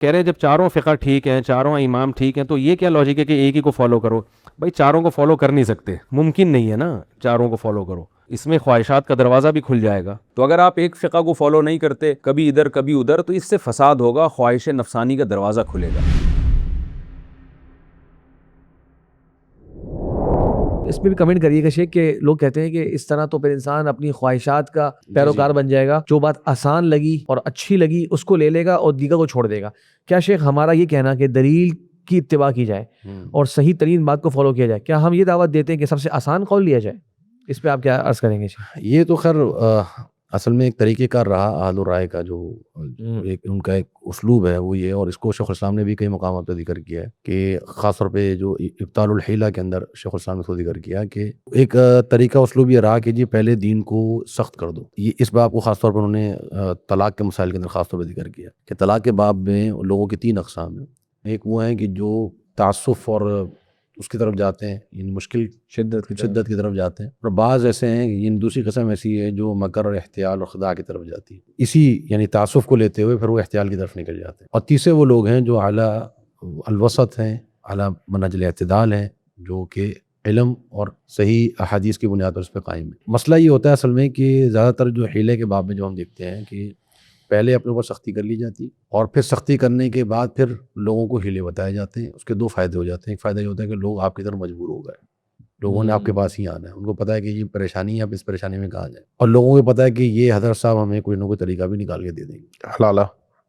کہہ رہے ہیں جب چاروں فقہ ٹھیک ہیں، چاروں امام ٹھیک ہیں، تو یہ کیا لاجک ہے کہ ایک ہی کو فالو کرو؟ بھائی چاروں کو فالو کر نہیں سکتے، ممکن نہیں ہے نا چاروں کو فالو کرو، اس میں خواہشات کا دروازہ بھی کھل جائے گا۔ تو اگر آپ ایک فقہ کو فالو نہیں کرتے، کبھی ادھر کبھی ادھر، تو اس سے فساد ہوگا، خواہش نفسانی کا دروازہ کھلے گا۔ اس میں بھی کمنٹ کریے گا شیخ کہ لوگ کہتے ہیں کہ اس طرح تو پھر انسان اپنی خواہشات کا پیروکار بن جائے گا، جو بات آسان لگی اور اچھی لگی اس کو لے لے گا اور دیگر کو چھوڑ دے گا۔ کیا شیخ ہمارا یہ کہنا کہ دلیل کی اتباع کی جائے اور صحیح ترین بات کو فالو کیا جائے، کیا ہم یہ دعوت دیتے ہیں کہ سب سے آسان قول لیا جائے؟ اس پہ آپ کیا عرض کریں گے شیخ؟ یہ تو خیر اصل میں ایک طریقہ کار رہا اہل الرائے کا، جو ایک ان کا ایک اسلوب ہے وہ یہ، اور اس کو شیخ الاسلام نے بھی کئی مقامات پہ ذکر کیا ہے کہ خاص طور پہ جو ابطال الحیلہ کے اندر شیخ الاسلام نے اس کو ذکر کیا کہ ایک طریقہ اسلوب یہ رہا کہ جی پہلے دین کو سخت کر دو۔ یہ اس باب کو خاص طور پر انہوں نے طلاق کے مسائل کے اندر خاص طور پہ ذکر کیا کہ طلاق کے باب میں لوگوں کی 3 اقسام ہیں۔ ایک وہ ہیں کہ جو تعسف اور اس کی طرف جاتے ہیں، یعنی مشکل شدت کی طرف جاتے ہیں، اور بعض ایسے ہیں یعنی دوسری قسم ایسی ہے جو مکر اور احتیال اور خداع کی طرف جاتی ہے، اسی یعنی تعسف کو لیتے ہوئے پھر وہ احتیال کی طرف نکل جاتے ہیں۔ اور تیسرے وہ لوگ ہیں جو اعلیٰ الوسط ہیں، اعلیٰ منہج الاعتدال ہیں، جو کہ علم اور صحیح احادیث کی بنیاد پر اس پہ قائم ہے۔ مسئلہ یہ ہوتا ہے اصل میں کہ زیادہ تر جو حیلے کے باب میں جو ہم دیکھتے ہیں کہ پہلے اپنے اوپر سختی کر لی جاتی اور پھر سختی کرنے کے بعد پھر لوگوں کو ہیلے بتائے جاتے ہیں۔ اس کے 2 فائدے ہو جاتے ہیں۔ ایک فائدہ یہ ہوتا ہے کہ لوگ آپ کی طرف مجبور ہو گئے، لوگوں نے آپ کے پاس ہی آنا ہے، ان کو پتہ ہے کہ یہ پریشانی ہے، آپ اس پریشانی میں کہاں جائیں، اور لوگوں کو پتہ ہے کہ یہ حضرت صاحب ہمیں کوئی نہ کوئی طریقہ بھی نکال کے دے دیں گے حلالہ۔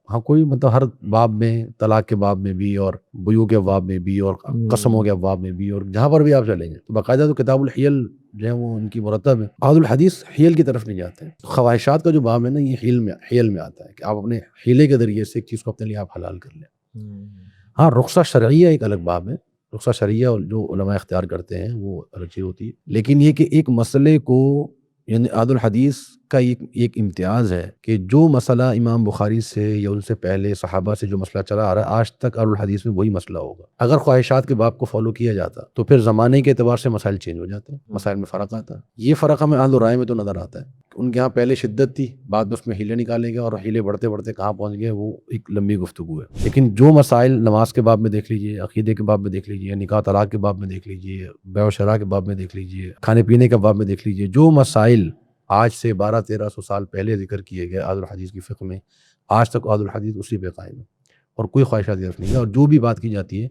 ہاں کوئی مطلب ہر باب میں، طلاق کے باب میں بھی اور بیوع کے باب میں بھی اور قسموں کے باب میں بھی، اور جہاں پر بھی آپ چلیں گے تو باقاعدہ تو کتاب الحیل جو ہے وہ ان کی مرتب ہے۔ اہل الحدیث حیل کی طرف نہیں جاتے ہیں۔ خواہشات کا جو باب ہے نا یہ حیل میں آتا ہے کہ آپ اپنے حیلے کے ذریعے سے ایک چیز کو اپنے لیے آپ حلال کر لیں۔ ہاں رخصہ شرعیہ ایک الگ باب ہے، رخصہ شرعیہ جو علماء اختیار کرتے ہیں وہ الگ چیز ہوتی ہے، لیکن یہ کہ ایک مسئلے کو یعنی اہل الحدیث کا ایک امتیاز ہے کہ جو مسئلہ امام بخاری سے یا ان سے پہلے صحابہ سے جو مسئلہ چلا آ رہا ہے آج تک اہل الحدیث میں وہی مسئلہ ہوگا۔ اگر خواہشات کے باب کو فالو کیا جاتا تو پھر زمانے کے اعتبار سے مسائل چینج ہو جاتے ہیں، مسائل میں فرق آتا ہے۔ یہ فرق ہمیں اہل الرائے میں تو نظر آتا ہے کہ ان کے ہاں پہلے شدت تھی، بعد میں اس میں ہیلے نکالے گئے، اور ہیلے بڑھتے بڑھتے کہاں پہنچ گئے وہ ایک لمبی گفتگو ہے۔ لیکن جو مسائل نماز کے باب میں دیکھ لیجئے، عقیدے کے باب میں دیکھ لیجئے، نکاح طلاق کے باب میں دیکھ لیجئے، بیع و شراء کے باب میں دیکھ لیجئے، کھانے پینے کے باب میں دیکھ لیجئے، جو مسائل آج سے 1200-1300 سال پہلے ذکر کیے گئے اہل الحدیث کی فقہ میں، آج تک اہل الحدیث اسی پہ قائم ہے اور کوئی خواہشات کی طرف نہیں ہے، اور جو بھی بات کی جاتی ہے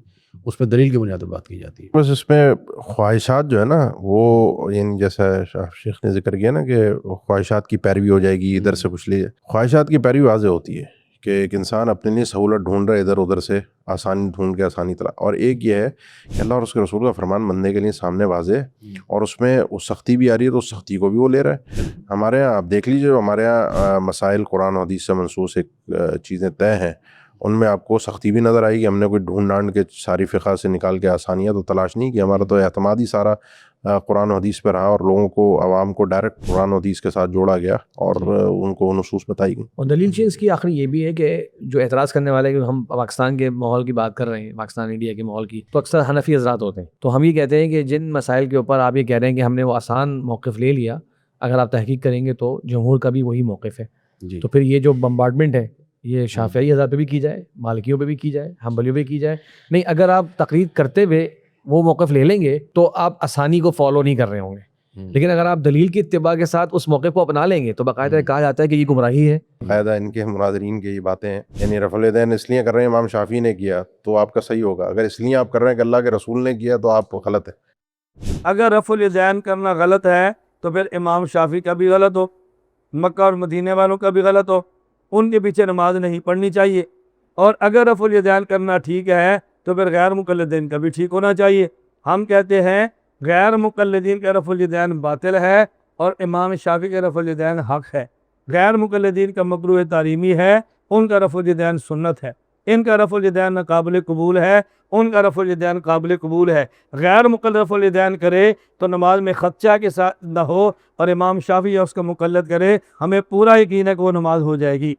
اس پہ دلیل کی بنیاد پر بات کی جاتی ہے۔ بس اس میں خواہشات جو ہے نا وہ یعنی جیسا شیخ نے ذکر کیا نا کہ خواہشات کی پیروی ہو جائے گی، ادھر سے کچھ لیے، خواہشات کی پیروی واضح ہوتی ہے کہ ایک انسان اپنے لیے سہولت ڈھونڈ رہا ہے، ادھر ادھر سے آسانی ڈھونڈ کے آسانی طرح، اور ایک یہ ہے کہ اللہ اور اس کے رسول کا فرمان مننے کے لیے سامنے واضح ہے، اور اس میں وہ سختی بھی آ رہی ہے تو اس سختی کو بھی وہ لے رہا ہے۔ ہمارے یہاں آپ دیکھ لیجیے، ہمارے یہاں مسائل قرآن و حدیث سے منسوخ ایک چیزیں طے ہیں، ان میں آپ کو سختی بھی نظر آئی کہ ہم نے کوئی ڈھونڈ ڈانڈ کے ساری فقہ سے نکال کے آسانیاں تو تلاش نہیں کی، ہمارا تو اعتماد ہی سارا قرآن و حدیث پہ رہا، اور لوگوں کو، عوام کو ڈائریکٹ قرآن و حدیث کے ساتھ جوڑا گیا اور ان کو نصوص بتائی گئی۔ اور دلیل چیز کی آخری یہ بھی ہے کہ جو اعتراض کرنے والے کہ ہم پاکستان کے ماحول کی بات کر رہے ہیں، پاکستان انڈیا کے ماحول کی، تو اکثر حنفی حضرات ہوتے ہیں، تو ہم یہ کہتے ہیں کہ جن مسائل کے اوپر آپ یہ کہہ رہے ہیں کہ ہم نے وہ آسان موقف لے لیا، اگر آپ تحقیق کریں گے تو جمہور کا بھی وہی موقف ہے۔ تو پھر یہ جو بمبارڈمنٹ ہے یہ شافعی حضرات پہ بھی کی جائے، مالکیوں پہ بھی کی جائے، حنبلیوں پہ کی جائے، نہیں اگر آپ تقریر کرتے ہوئے وہ موقف لے لیں گے تو آپ آسانی کو فالو نہیں کر رہے ہوں گے، لیکن اگر آپ دلیل کی اتباع کے ساتھ اس موقع کو اپنا لیں گے تو باقاعدہ کہا جاتا ہے کہ یہ گمراہی ہے۔ قاعدہ ان کے مناظرین کی یہ باتیں ہیں، یعنی رفع الیدین اس لیے کر رہے ہیں امام شافعی نے کیا تو آپ کا صحیح ہوگا، اگر اس لیے آپ کر رہے ہیں کہ اللہ کے رسول نے کیا تو آپ غلط ہے۔ اگر رفع الیدین کرنا غلط ہے تو پھر امام شافعی کا بھی غلط ہو، مکہ اور مدینے والوں کا بھی غلط ہو، ان کے پیچھے نماز نہیں پڑھنی چاہیے، اور اگر رفع الیدین کرنا ٹھیک ہے تو پھر غیر مقلدین کا بھی ٹھیک ہونا چاہیے۔ ہم کہتے ہیں غیر مقلدین کا رفع الیدین باطل ہے اور امام شافعی کا رفع الیدین حق ہے۔ غیر مقلدین کا مکروہ تحریمی ہے، ان کا رفع الیدین سنت ہے، ان کا رفع الیدین ناقابل قبول ہے، ان کا رفع الیدین قابل قبول ہے۔ غیر مقلد رفع الیدین کرے تو نماز میں خدشہ کے ساتھ نہ ہو، اور امام شافعی اس کا مقلد کرے، ہمیں پورا یقین ہے کہ وہ نماز ہو جائے گی۔